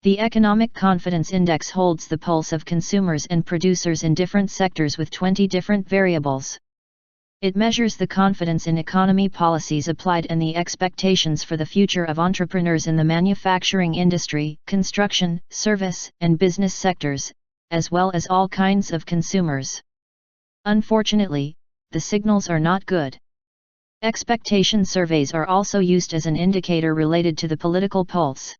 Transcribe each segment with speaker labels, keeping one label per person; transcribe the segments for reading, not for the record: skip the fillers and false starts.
Speaker 1: The Economic Confidence Index holds the pulse of consumers and producers in different sectors with 20 different variables. It measures the confidence in economy policies applied and the expectations for the future of entrepreneurs in the manufacturing industry, construction, service, and business sectors, as well as all kinds of consumers. Unfortunately, the signals are not good. Expectation surveys are also used as an indicator related to the political pulse.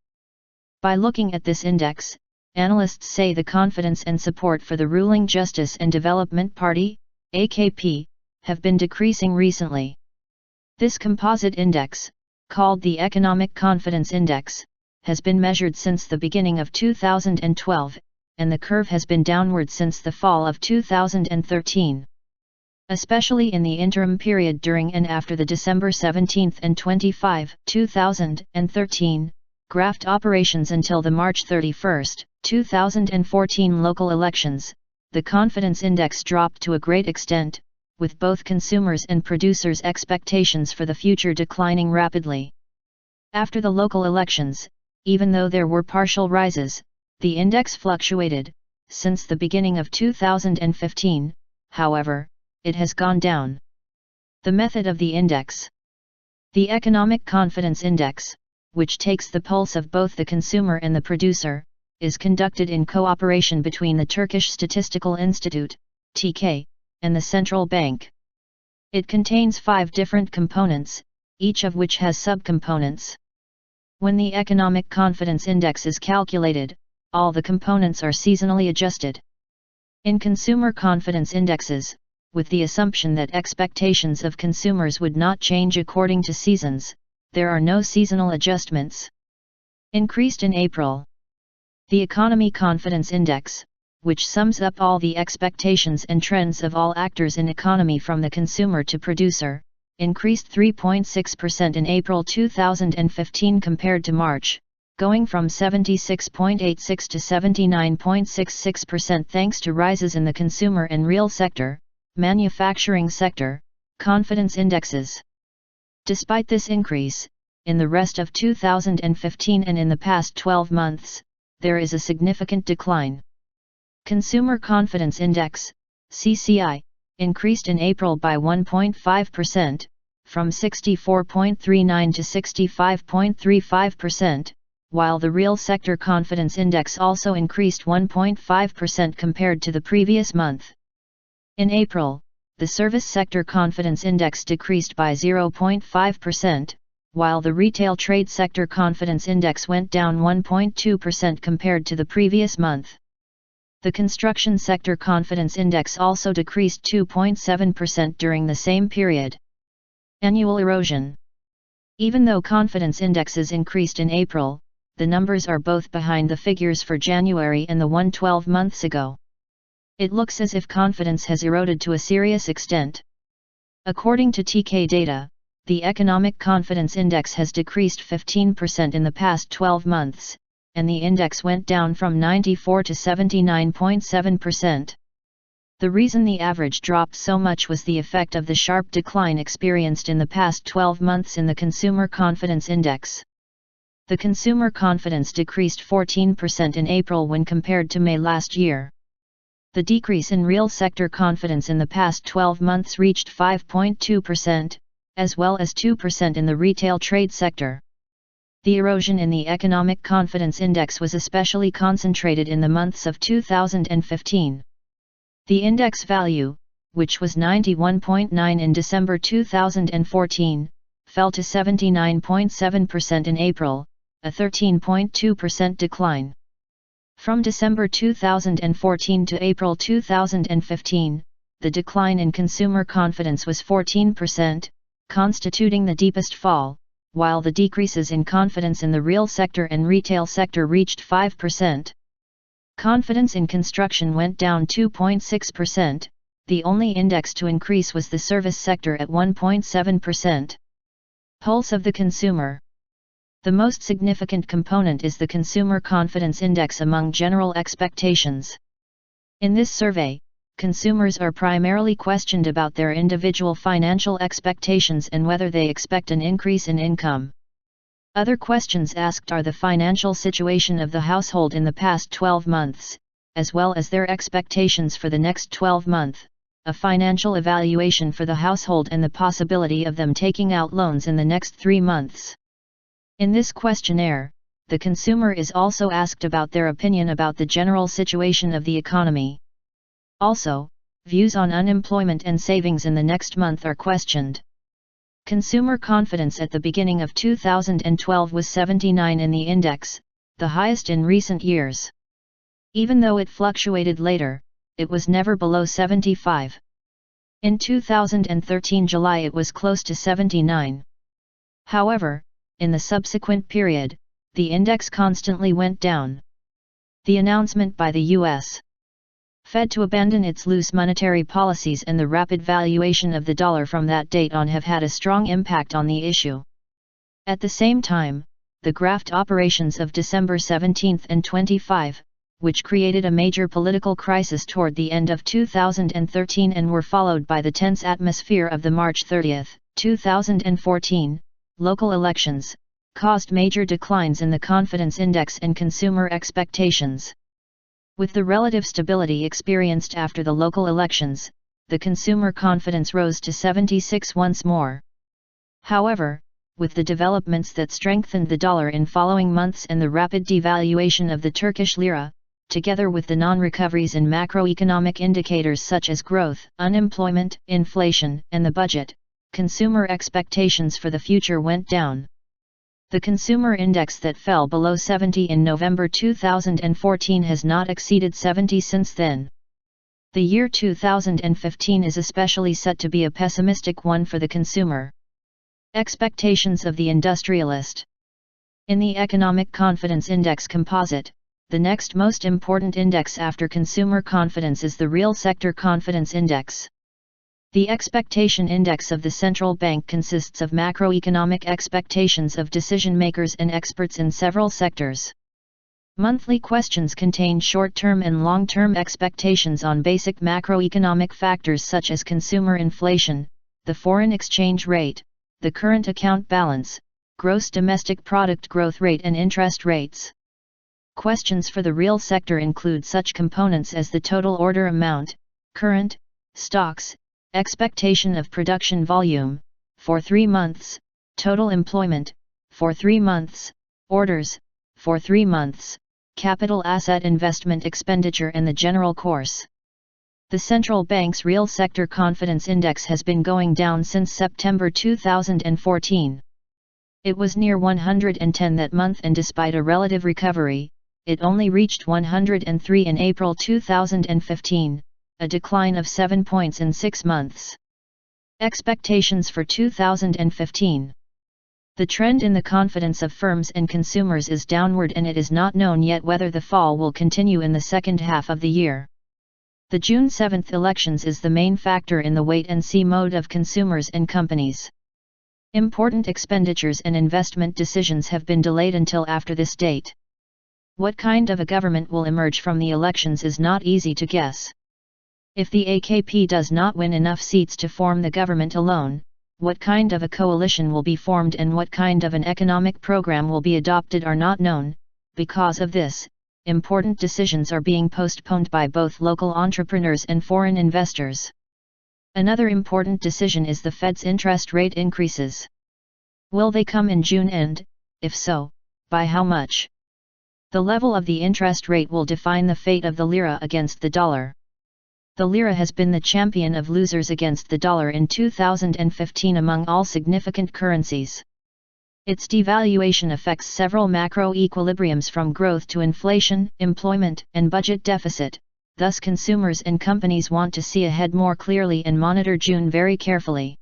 Speaker 1: By looking at this index, analysts say the confidence and support for the ruling Justice and Development Party, AKP, have been decreasing recently. This composite index, called the Economic Confidence Index, has been measured since the beginning of 2012, and the curve has been downward since the fall of 2013. Especially in the interim period during and after the December 17 and 25, 2013, graft operations until the March 31, 2014 local elections, the confidence index dropped to a great extent, with both consumers' and producers' expectations for the future declining rapidly. After the local elections, even though there were partial rises, the index fluctuated. Since the beginning of 2015, however, it has gone down. The method of the index. The Economic Confidence Index, which takes the pulse of both the consumer and the producer, is conducted in cooperation between the Turkish Statistical Institute, TK, and the central bank. It contains 5 different components, each of which has subcomponents. When the Economic Confidence Index is calculated, all the components are seasonally adjusted. In consumer confidence indexes, with the assumption that expectations of consumers would not change according to seasons, there are no seasonal adjustments. Increased in April. The Economy Confidence Index, which sums up all the expectations and trends of all actors in economy from the consumer to producer, increased 3.6% in April 2015 compared to March, going from 76.86 to 79.66% thanks to rises in the consumer and real sector, manufacturing sector, confidence indexes. Despite this increase, in the rest of 2015 and in the past 12 months, there is a significant decline. Consumer Confidence Index, CCI, increased in April by 1.5%, from 64.39 to 65.35%, while the Real Sector Confidence Index also increased 1.5% compared to the previous month. In April, the Service Sector Confidence Index decreased by 0.5%, while the Retail Trade Sector Confidence Index went down 1.2% compared to the previous month. The Construction Sector Confidence Index also decreased 2.7% during the same period. Annual erosion. Even though confidence indexes increased in April, the numbers are both behind the figures for January and the one 12 months ago. It looks as if confidence has eroded to a serious extent. According to TK data, the Economic Confidence Index has decreased 15% in the past 12 months, and the index went down from 94 to 79.7%. The reason the average dropped so much was the effect of the sharp decline experienced in the past 12 months in the Consumer Confidence Index. The consumer confidence decreased 14% in April when compared to May last year. The decrease in real sector confidence in the past 12 months reached 5.2%, as well as 2% in the retail trade sector. The erosion in the Economic Confidence Index was especially concentrated in the months of 2015. The index value, which was 91.9 in December 2014, fell to 79.7% in April, a 13.2% decline. From December 2014 to April 2015, the decline in consumer confidence was 14%, constituting the deepest fall, while the decreases in confidence in the real sector and retail sector reached 5%. Confidence in construction went down 2.6%, the only index to increase was the service sector at 1.7%. Pulse of the consumer. The most significant component is the Consumer Confidence Index among general expectations. In this survey, consumers are primarily questioned about their individual financial expectations and whether they expect an increase in income. Other questions asked are the financial situation of the household in the past 12 months, as well as their expectations for the next 12 months, a financial evaluation for the household and the possibility of them taking out loans in the next 3 months. In this questionnaire, the consumer is also asked about their opinion about the general situation of the economy. Also, views on unemployment and savings in the next month are questioned. Consumer confidence at the beginning of 2012 was 79 in the index, the highest in recent years. Even though it fluctuated later, it was never below 75. In 2013 July it was close to 79. However, in the subsequent period, the index constantly went down. The announcement by the U.S. Fed to abandon its loose monetary policies and the rapid valuation of the dollar from that date on have had a strong impact on the issue. At the same time, the graft operations of December 17 and 25, which created a major political crisis toward the end of 2013 and were followed by the tense atmosphere of the March 30, 2014, local elections, caused major declines in the confidence index and consumer expectations. With the relative stability experienced after the local elections, the consumer confidence rose to 76 once more. However, with the developments that strengthened the dollar in following months and the rapid devaluation of the Turkish lira, together with the non-recoveries in macroeconomic indicators such as growth, unemployment, inflation, and the budget, consumer expectations for the future went down. The consumer index that fell below 70 in November 2014 has not exceeded 70 since then. The year 2015 is especially set to be a pessimistic one for the consumer. Expectations of the industrialist. In the Economic Confidence Index composite, the next most important index after consumer confidence is the Real Sector Confidence Index. The expectation index of the central bank consists of macroeconomic expectations of decision-makers and experts in several sectors. Monthly questions contain short-term and long-term expectations on basic macroeconomic factors such as consumer inflation, the foreign exchange rate, the current account balance, gross domestic product growth rate and interest rates. Questions for the real sector include such components as the total order amount, current stocks, expectation of production volume, for 3 months, total employment, for 3 months, orders, for 3 months, capital asset investment expenditure and the general course. The central bank's real sector confidence index has been going down since September 2014. It was near 110 that month and despite a relative recovery, it only reached 103 in April 2015. A decline of 7 points in 6 months. Expectations for 2015. The trend in the confidence of firms and consumers is downward and it is not known yet whether the fall will continue in the second half of the year. The June 7 elections is the main factor in the wait-and-see mode of consumers and companies. Important expenditures and investment decisions have been delayed until after this date. What kind of a government will emerge from the elections is not easy to guess. If the AKP does not win enough seats to form the government alone, what kind of a coalition will be formed and what kind of an economic program will be adopted are not known. Because of this, important decisions are being postponed by both local entrepreneurs and foreign investors. Another important decision is the Fed's interest rate increases. Will they come in June and, if so, by how much? The level of the interest rate will define the fate of the lira against the dollar. The lira has been the champion of losers against the dollar in 2015 among all significant currencies. Its devaluation affects several macro equilibriums from growth to inflation, employment, and budget deficit, thus consumers and companies want to see ahead more clearly and monitor June very carefully.